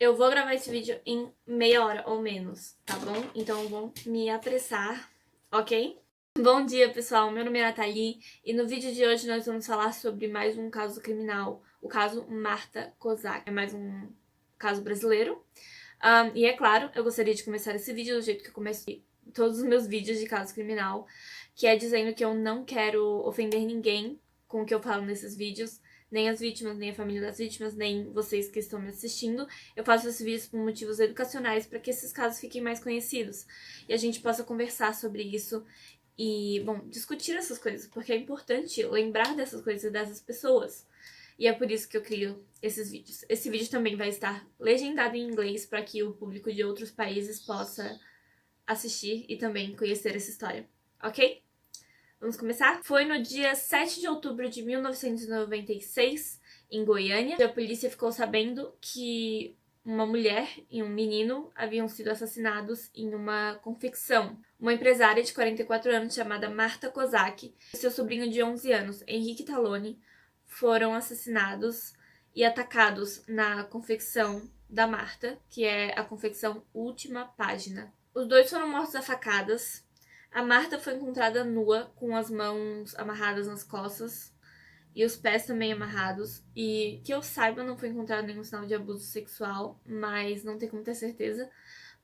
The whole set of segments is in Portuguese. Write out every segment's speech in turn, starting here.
Eu vou gravar esse vídeo em meia hora ou menos, tá bom? Então eu vou me apressar, ok? Bom dia, pessoal. Meu nome é Nathalie e no vídeo de hoje nós vamos falar sobre mais um caso criminal, o caso Marta Kozak. É mais um caso brasileiro. E é claro, eu gostaria de começar esse vídeo do jeito que eu começo todos os meus vídeos de caso criminal, que é dizendo que eu não quero ofender ninguém com o que eu falo nesses vídeos, nem as vítimas, nem a família das vítimas, nem vocês que estão me assistindo. Eu faço esses vídeos por motivos educacionais para que esses casos fiquem mais conhecidos e a gente possa conversar sobre isso e, bom, discutir essas coisas, porque é importante lembrar dessas coisas e dessas pessoas. E é por isso que eu crio esses vídeos. Esse vídeo também vai estar legendado em inglês para que o público de outros países possa assistir e também conhecer essa história, ok? Vamos começar? Foi no dia 7 de outubro de 1996, em Goiânia, a polícia ficou sabendo que uma mulher e um menino haviam sido assassinados em uma confecção. Uma empresária de 44 anos chamada Marta Kozak e seu sobrinho de 11 anos, Henrique Taloni, foram assassinados e atacados na confecção da Marta, que é a confecção Última Página. Os dois foram mortos a facadas. A Marta foi encontrada nua, com as mãos amarradas nas costas e os pés também amarrados. E que eu saiba, não foi encontrado nenhum sinal de abuso sexual, mas não tem como ter certeza,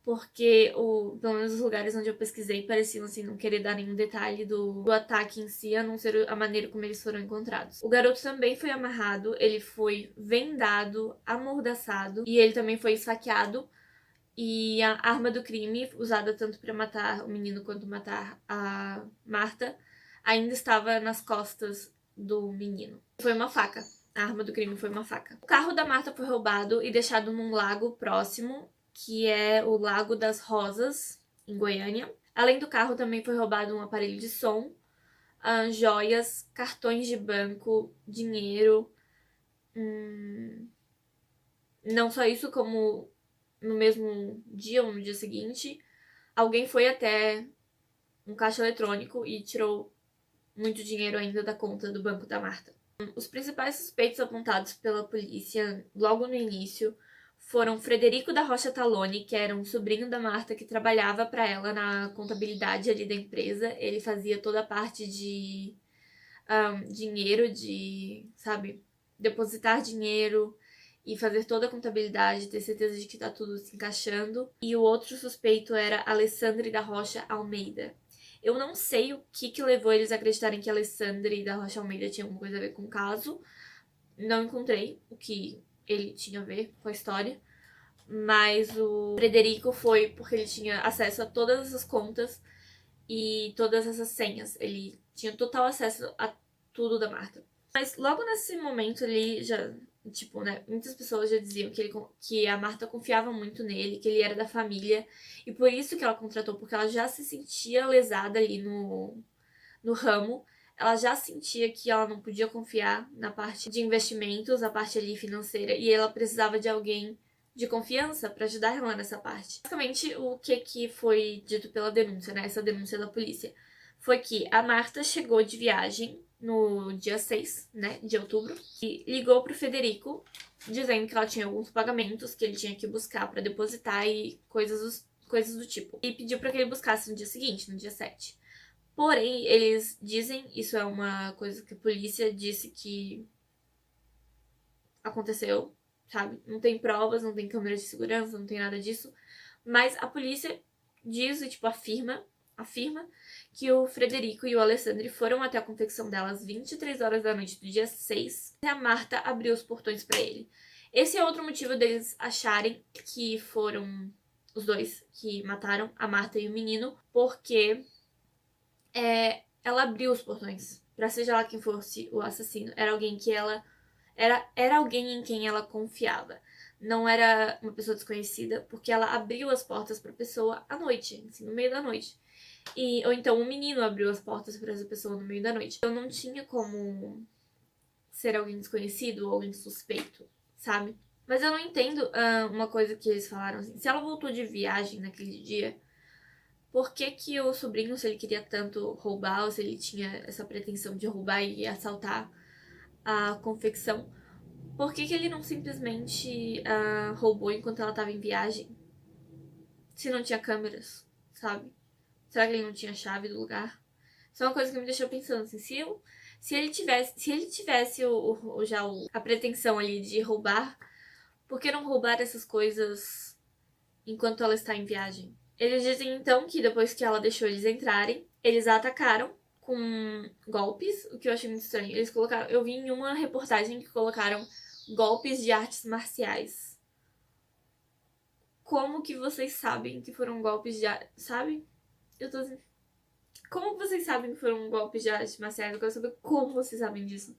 porque pelo menos os lugares onde eu pesquisei pareciam assim não querer dar nenhum detalhe do ataque em si, a não ser a maneira como eles foram encontrados. O garoto também foi amarrado, ele foi vendado, amordaçado e ele também foi esfaqueado. E a arma do crime, usada tanto para matar o menino quanto matar a Marta, ainda estava nas costas do menino. Foi uma faca. A arma do crime foi uma faca. O carro da Marta foi roubado e deixado num lago próximo, que é o Lago das Rosas, em Goiânia. Além do carro, também foi roubado um aparelho de som, joias, cartões de banco, dinheiro. Não só isso, como no mesmo dia ou no dia seguinte, alguém foi até um caixa eletrônico e tirou muito dinheiro ainda da conta do banco da Marta. Os principais suspeitos apontados pela polícia logo no início foram Frederico da Rocha Taloni, que era um sobrinho da Marta que trabalhava para ela na contabilidade ali da empresa. Ele fazia toda a parte de dinheiro, de, sabe, depositar dinheiro e fazer toda a contabilidade, ter certeza de que tá tudo se encaixando. E o outro suspeito era Alessandre da Rocha Almeida. Eu não sei o que levou eles a acreditarem que Alessandre da Rocha Almeida tinha alguma coisa a ver com o caso. Não encontrei o que ele tinha a ver com a história. Mas o Frederico foi porque ele tinha acesso a todas essas contas e todas essas senhas. Ele tinha total acesso a tudo da Marta. Mas logo nesse momento ali, já, tipo, né, muitas pessoas já diziam que a Marta confiava muito nele, que ele era da família, e por isso que ela contratou, porque ela já se sentia lesada ali no ramo, ela já sentia que ela não podia confiar na parte de investimentos, a parte ali financeira, e ela precisava de alguém de confiança para ajudar ela nessa parte. Basicamente, o que foi dito pela denúncia, né, essa denúncia da polícia, foi que a Marta chegou de viagem no dia 6, né, de outubro, e ligou pro Federico dizendo que ela tinha alguns pagamentos que ele tinha que buscar para depositar e coisas do tipo. E pediu para que ele buscasse no dia seguinte, no dia 7. Porém, eles dizem, isso é uma coisa que a polícia disse que aconteceu, sabe? Não tem provas, não tem câmera de segurança, não tem nada disso. Mas a polícia diz e, tipo, afirma que o Frederico e o Alessandro foram até a confecção dela às 23 horas da noite do dia 6 e a Marta abriu os portões para ele. Esse é outro motivo deles acharem que foram os dois que mataram a Marta e o menino, porque ela abriu os portões. Pra seja lá quem fosse o assassino, era alguém que ela... Era alguém em quem ela confiava. Não era uma pessoa desconhecida, porque ela abriu as portas pra pessoa à noite, assim, no meio da noite. Ou então um menino abriu as portas pra essa pessoa no meio da noite. Então não tinha como ser alguém desconhecido ou alguém suspeito, sabe? Mas eu não entendo uma coisa que eles falaram assim. Se ela voltou de viagem naquele dia, por que o sobrinho, se ele queria tanto roubar, ou se ele tinha essa pretensão de roubar e assaltar a confecção, Por que ele não simplesmente roubou enquanto ela tava em viagem? Se não tinha câmeras, sabe? Será que ele não tinha chave do lugar? Isso é uma coisa que me deixou pensando, assim, se ele tivesse a pretensão ali de roubar, por que não roubar essas coisas enquanto ela está em viagem? Eles dizem, então, que depois que ela deixou eles entrarem, eles a atacaram com golpes, o que eu achei muito estranho. Eles colocaram, eu vi em uma reportagem que colocaram golpes de artes marciais. Como que vocês sabem que foram golpes de artes, sabe? Eu tô assim, como vocês sabem que foram golpes de artes marciais? Eu quero saber como vocês sabem disso.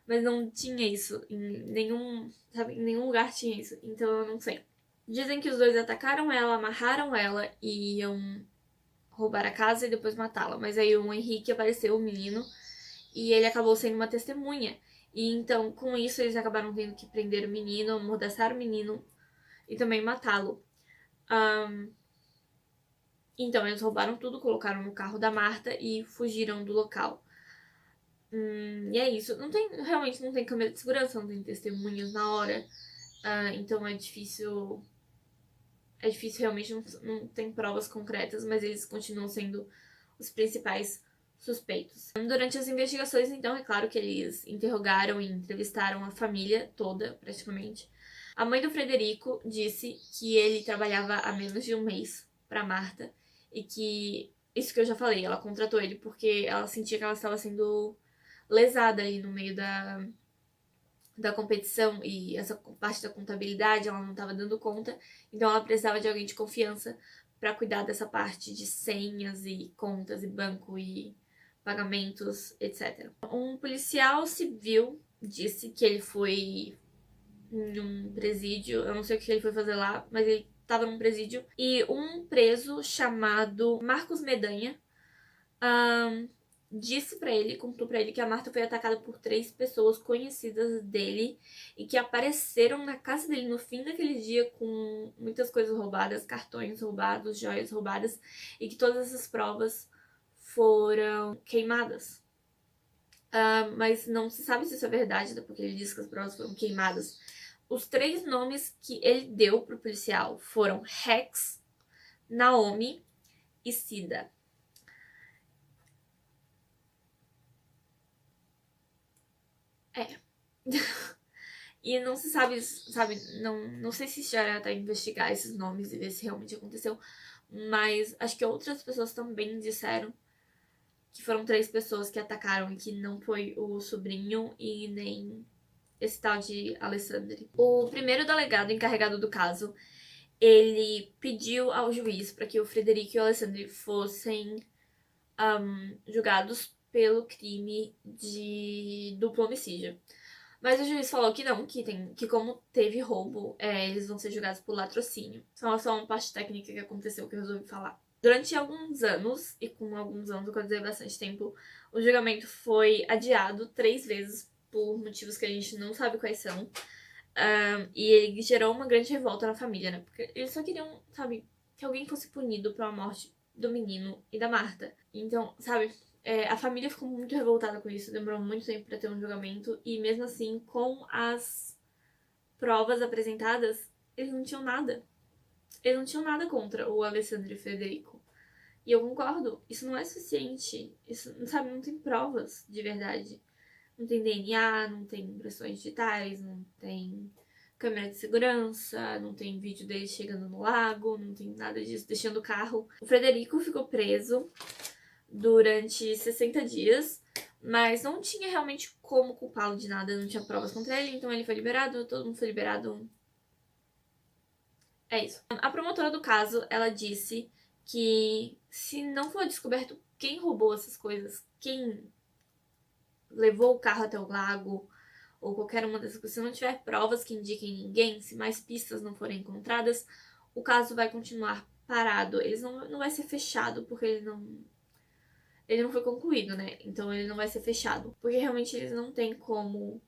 Mas não tinha isso em nenhum, sabe, em nenhum lugar tinha isso. Então eu não sei. Dizem que os dois atacaram ela, amarraram ela e iam roubar a casa e depois matá-la. Mas aí o Henrique apareceu, o menino, e ele acabou sendo uma testemunha. E então, com isso, eles acabaram tendo que prender o menino, amordaçar o menino e também matá-lo. Então, eles roubaram tudo, colocaram no carro da Marta e fugiram do local. E é isso. Realmente não tem câmera de segurança, não tem testemunhas na hora. Então é difícil. É difícil, realmente não tem provas concretas, mas eles continuam sendo os principais suspeitos. Durante as investigações, então, é claro que eles interrogaram e entrevistaram a família toda, praticamente. A mãe do Frederico disse que ele trabalhava há menos de um mês para Marta e que, isso que eu já falei, ela contratou ele porque ela sentia que ela estava sendo lesada aí no meio da competição e essa parte da contabilidade ela não estava dando conta, então ela precisava de alguém de confiança para cuidar dessa parte de senhas e contas e banco e pagamentos, etc. Um policial civil disse que ele foi em um presídio, eu não sei o que ele foi fazer lá, mas ele estava num presídio, e um preso chamado Marcos Medanha disse pra ele, contou pra ele que a Marta foi atacada por 3 pessoas conhecidas dele e que apareceram na casa dele no fim daquele dia com muitas coisas roubadas, cartões roubados, joias roubadas, e que todas essas provas foram queimadas. Mas não se sabe se isso é verdade, porque ele disse que as provas foram queimadas. Os 3 nomes que ele deu pro policial foram Rex, Naomi e Cida. E não se sabe, não sei se já era até investigar esses nomes e ver se realmente aconteceu, mas acho que outras pessoas também disseram que foram 3 pessoas que atacaram e que não foi o sobrinho e nem esse tal de Alessandri. O primeiro delegado encarregado do caso, ele pediu ao juiz para que o Frederico e o Alessandri fossem julgados pelo crime de duplo homicídio. Mas o juiz falou que não, que como teve roubo, eles vão ser julgados por latrocínio. Só uma parte técnica que aconteceu que eu resolvi falar. Durante alguns anos, e com alguns anos, eu quero dizer bastante tempo, o julgamento foi adiado 3 vezes por motivos que a gente não sabe quais são. E ele gerou uma grande revolta na família, né? Porque eles só queriam, sabe, que alguém fosse punido pela morte do menino e da Marta. Então, sabe, a família ficou muito revoltada com isso, demorou muito tempo pra ter um julgamento, e mesmo assim, com as provas apresentadas, eles não tinham nada. Eles não tinham nada contra o Alessandro e o Federico. E eu concordo, isso não é suficiente. Isso, sabe, não tem provas de verdade. Não tem DNA, não tem impressões digitais, não tem câmera de segurança, não tem vídeo dele chegando no lago, não tem nada disso, deixando o carro. O Frederico ficou preso durante 60 dias, mas não tinha realmente como culpá-lo de nada, não tinha provas contra ele, então ele foi liberado, todo mundo foi liberado. É isso. A promotora do caso, ela disse que se não for descoberto quem roubou essas coisas, quem levou o carro até o lago, ou qualquer uma dessas coisas, se não tiver provas que indiquem ninguém, se mais pistas não forem encontradas, o caso vai continuar parado. Não vai ser fechado, porque ele não foi concluído, né? Então ele não vai ser fechado. Porque realmente eles não têm como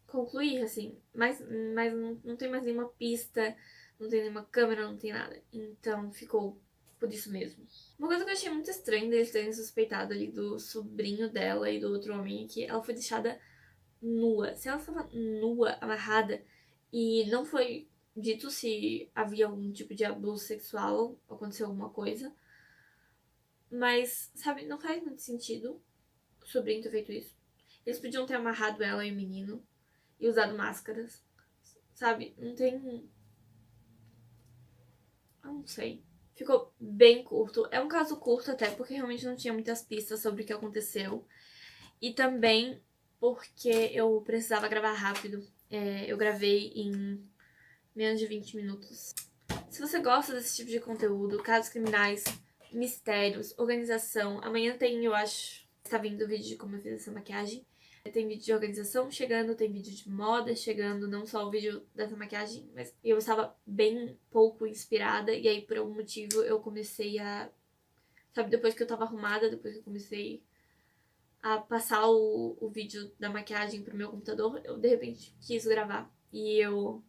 concluir, assim. Mas não tem mais nenhuma pista, não tem nenhuma câmera, não tem nada. Então ficou por isso mesmo. Uma coisa que eu achei muito estranha deles terem suspeitado ali do sobrinho dela e do outro homem é que ela foi deixada nua. Se ela estava nua, amarrada, e não foi dito se havia algum tipo de abuso sexual, aconteceu alguma coisa. Mas, sabe, não faz muito sentido o sobrinho ter feito isso. Eles podiam ter amarrado ela e o menino e usado máscaras. Sabe, não tem. Eu não sei. Ficou bem curto. É um caso curto até, porque realmente não tinha muitas pistas sobre o que aconteceu. E também porque eu precisava gravar rápido. Eu gravei em menos de 20 minutos. Se você gosta desse tipo de conteúdo, casos criminais, mistérios, organização, amanhã tem, eu acho, está vindo o vídeo de como eu fiz essa maquiagem. Tem vídeo de organização chegando, tem vídeo de moda chegando, não só o vídeo dessa maquiagem, mas eu estava bem pouco inspirada e aí por algum motivo eu comecei a... Sabe, depois que eu tava arrumada, depois que eu comecei a passar o vídeo da maquiagem pro meu computador, eu de repente quis gravar. E eu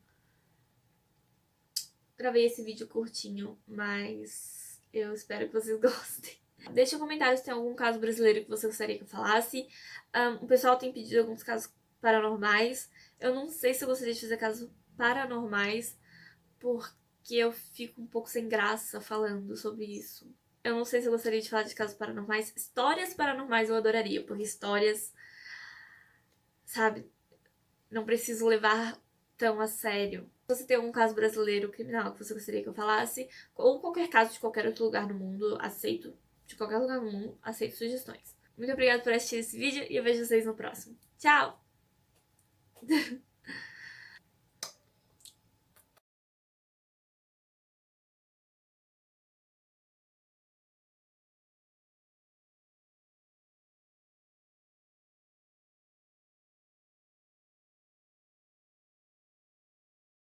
gravei esse vídeo curtinho, mas eu espero que vocês gostem. Deixa um comentário se tem algum caso brasileiro que você gostaria que eu falasse. O pessoal tem pedido alguns casos paranormais. Eu não sei se eu gostaria de fazer casos paranormais, porque eu fico um pouco sem graça falando sobre isso. Eu não sei se eu gostaria de falar de casos paranormais. Histórias paranormais eu adoraria, porque histórias, sabe, não preciso levar tão a sério. Se você tem algum caso brasileiro criminal que você gostaria que eu falasse, ou qualquer caso de qualquer outro lugar no mundo, aceito. De qualquer lugar no mundo, aceito sugestões. Muito obrigada por assistir esse vídeo e eu vejo vocês no próximo. Tchau!